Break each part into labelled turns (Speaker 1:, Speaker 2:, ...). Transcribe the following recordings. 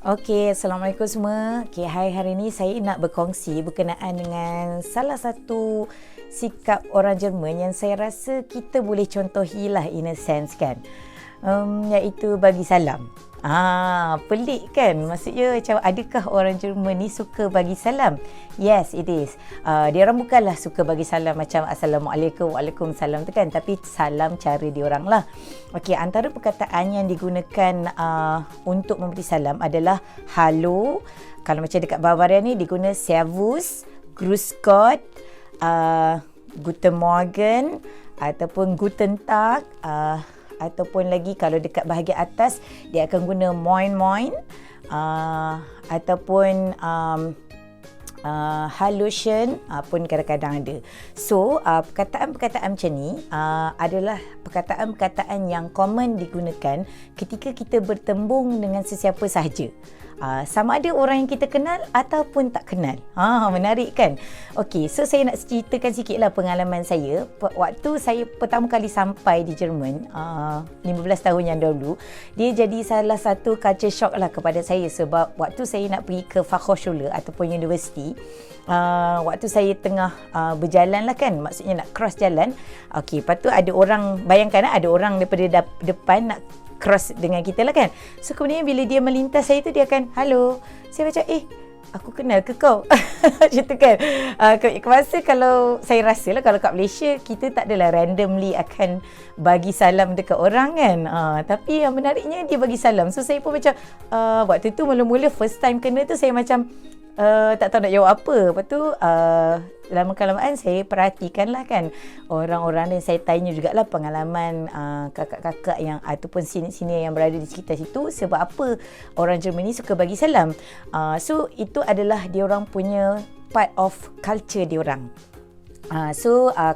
Speaker 1: Okey, Assalamualaikum semua. Okey, hari ni saya nak berkongsi berkenaan dengan salah satu sikap orang Jerman yang saya rasa kita boleh contohilah in a sense kan. Iaitu bagi salam. Pelik kan? Maksudnya macam adakah orang Jerman ni suka bagi salam? Yes, it is. Dia orang bukanlah suka bagi salam macam Assalamualaikum, Waalaikumsalam tu kan, tapi salam cara dia orang lah. Okey, antara perkataan yang digunakan untuk memberi salam adalah halo. Kalau macam dekat Bavaria ni dia guna servus, grüß Gott, guten Morgen ataupun guten Tag, ataupun lagi kalau dekat bahagian atas dia akan guna moin moin, ataupun Hallöchen pun kadang-kadang ada. So perkataan-perkataan macam ni adalah perkataan-perkataan yang common digunakan ketika kita bertembung dengan sesiapa sahaja. Sama ada orang yang kita kenal ataupun tak kenal. Menarik kan? Okey, so saya nak ceritakan sikitlah pengalaman saya waktu saya pertama kali sampai di Jerman 15 tahun yang dahulu. Dia jadi salah satu culture shock lah kepada saya, sebab waktu saya nak pergi ke Fachhochschule ataupun universiti, waktu saya tengah berjalan lah kan, maksudnya nak cross jalan. Okey, lepas tu ada orang, bayangkan ada orang daripada depan nak cross dengan kita lah kan. So kemudian bila dia melintas saya tu, dia akan halo. Saya macam aku kenal ke kau? Macam tu kan. Masa kalau saya rasa lah, kalau kat Malaysia kita tak adalah randomly akan bagi salam dekat orang kan. Tapi yang menariknya dia bagi salam. So saya pun macam waktu tu mula-mula first time kena tu, saya macam tak tahu nak jawab apa. Lepas tu lama-kelamaan saya perhatikan lah kan orang-orang, dan saya tanya jugalah pengalaman kakak-kakak yang ataupun senior-senior yang berada di sekitar situ, sebab apa orang Jerman ni suka bagi salam. So itu adalah diorang punya part of culture diorang.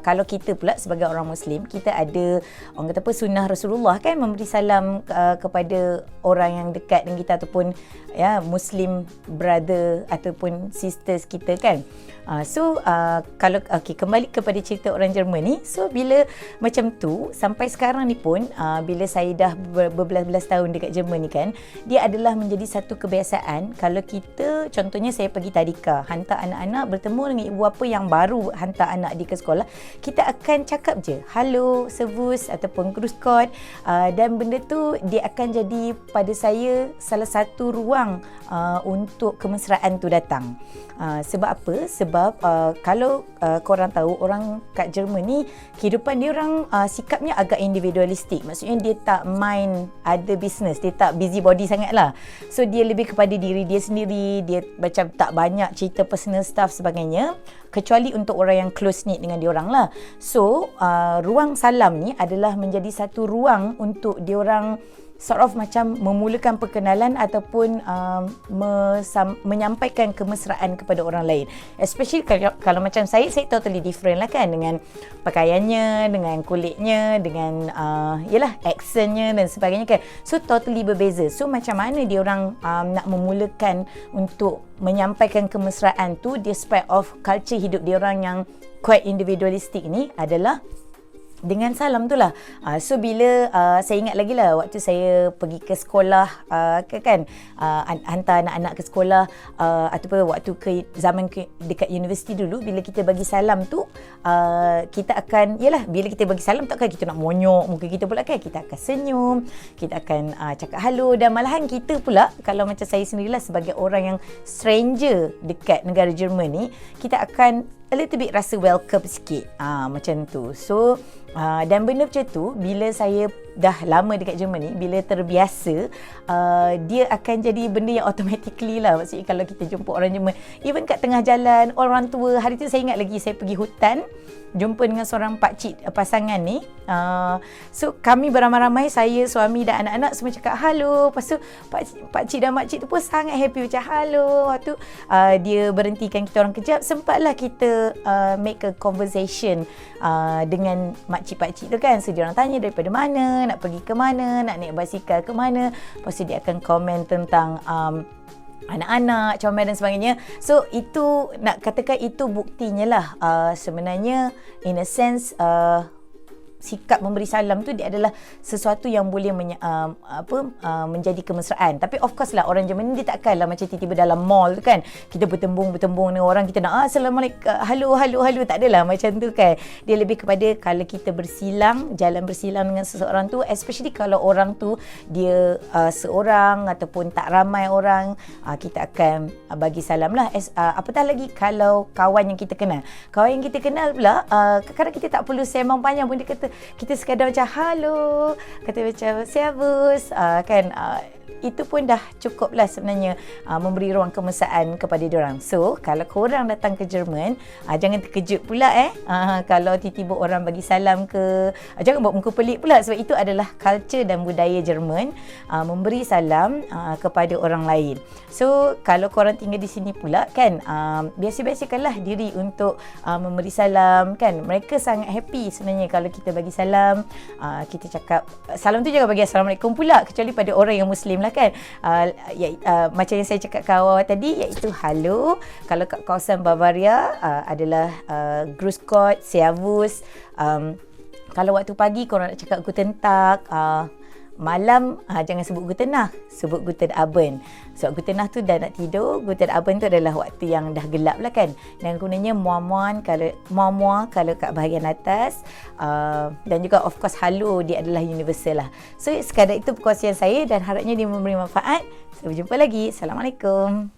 Speaker 1: Kalau kita pula sebagai orang Muslim, kita ada orang kata apa, sunnah Rasulullah kan, memberi salam kepada orang yang dekat dengan kita ataupun Muslim brother ataupun sisters kita kan. Kalau kembali kepada cerita orang Jerman ni, so bila macam tu sampai sekarang ni pun, bila saya dah berbelas-belas tahun dekat Jerman ni kan, dia adalah menjadi satu kebiasaan. Kalau kita, contohnya saya pergi tadika, hantar anak-anak bertemu dengan ibu bapa yang baru hantar anak dia ke sekolah, kita akan cakap je halo, servus ataupun grüß Gott, dan benda tu dia akan jadi pada saya salah satu ruang untuk kemesraan tu datang. Sebab apa? Sebab kalau korang tahu, orang kat Jerman ni kehidupan dia orang sikapnya agak individualistik. Maksudnya dia tak mind ada business, dia tak busybody sangat lah. So dia lebih kepada diri dia sendiri, dia macam tak banyak cerita personal stuff sebagainya, kecuali untuk orang yang close knit dengan diorang lah. So ruang salam ni adalah menjadi satu ruang untuk diorang sort of macam memulakan perkenalan ataupun menyampaikan kemesraan kepada orang lain. Especially kalau macam saya totally different lah kan, dengan pakaiannya, dengan kulitnya, dengan accentnya dan sebagainya kan. So totally berbeza. So macam mana dia orang nak memulakan untuk menyampaikan kemesraan tu, despite of culture hidup dia orang yang quite individualistic ni, adalah dengan salam tu lah. So bila saya ingat lagi lah waktu saya pergi ke sekolah hantar anak-anak ke sekolah, ataupun waktu zaman dekat universiti dulu, bila kita bagi salam tu, kita akan, bila kita bagi salam takkan kita nak monyok muka kita pula kan, kita akan senyum, kita akan cakap halo, dan malahan kita pula, kalau macam saya sendirilah sebagai orang yang stranger dekat negara Jerman ni, kita akan a little bit rasa welcome sikit, macam tu. So dan benda macam tu, bila saya dah lama dekat Jerman ni, bila terbiasa, dia akan jadi benda yang automatically lah. Maksudnya kalau kita jumpa orang Jerman, even kat tengah jalan, orang tua, hari tu saya ingat lagi, saya pergi hutan, jumpa dengan seorang pakcik pasangan ni. So kami beramai-ramai, saya, suami dan anak-anak semua cakap halo. Lepas tu pakcik dan makcik tu pun sangat happy, macam halo. Lepas tu dia berhentikan kita orang kejap, sempatlah kita make a conversation dengan makcik-pakcik tu kan. So dia orang tanya daripada mana, nak pergi ke mana, nak naik basikal ke mana. Lepas tu dia akan komen tentang anak-anak, comel dan sebagainya. So itu, nak katakan itu buktinya lah, sebenarnya in a sense sikap memberi salam tu dia adalah sesuatu yang boleh menjadi kemesraan. Tapi of course lah orang Jerman ni dia takkanlah macam tiba-tiba dalam mall tu kan, kita bertembung dengan orang, kita nak assalamualaikum, halo, tak adalah macam tu kan. Dia lebih kepada kalau kita jalan bersilang dengan seseorang tu, especially kalau orang tu dia seorang ataupun tak ramai orang, kita akan bagi salam lah. Apatah lagi kalau kawan yang kita kenal pula, kadang-kadang kita tak perlu sembang panjang pun, dia kata kita sekadar macam halo, kata macam servus, kan, itu pun dah cukup lah sebenarnya memberi ruang kemesraan kepada diorang. So kalau korang datang ke Jerman, jangan terkejut pula kalau tiba-tiba orang bagi salam ke, jangan buat muka pelik pula, sebab itu adalah culture dan budaya Jerman, memberi salam kepada orang lain. So kalau korang tinggal di sini pula kan, biasa-biasakanlah diri untuk memberi salam kan. Mereka sangat happy sebenarnya kalau kita bagi salam. Kita cakap salam tu jangan bagi assalamualaikum pula, kecuali pada orang yang Muslim lah kan. Macam yang saya cakap ke awal tadi, iaitu halo. Kalau kat kawasan Bavaria adalah Grüß Gott, Servus. Kalau waktu pagi korang nak cakap Guten Tag, malam jangan sebut Guten Nacht, sebut Guten Abend. Sebab Guten Nacht tu dah nak tidur, Guten Abend tu adalah waktu yang dah gelap lah kan. Dan gunanya Moin kalau kat bahagian atas, dan juga of course halo dia adalah universal lah. So sekadar itu perkongsian saya dan harapnya dia memberi manfaat. Sampai jumpa lagi. Assalamualaikum.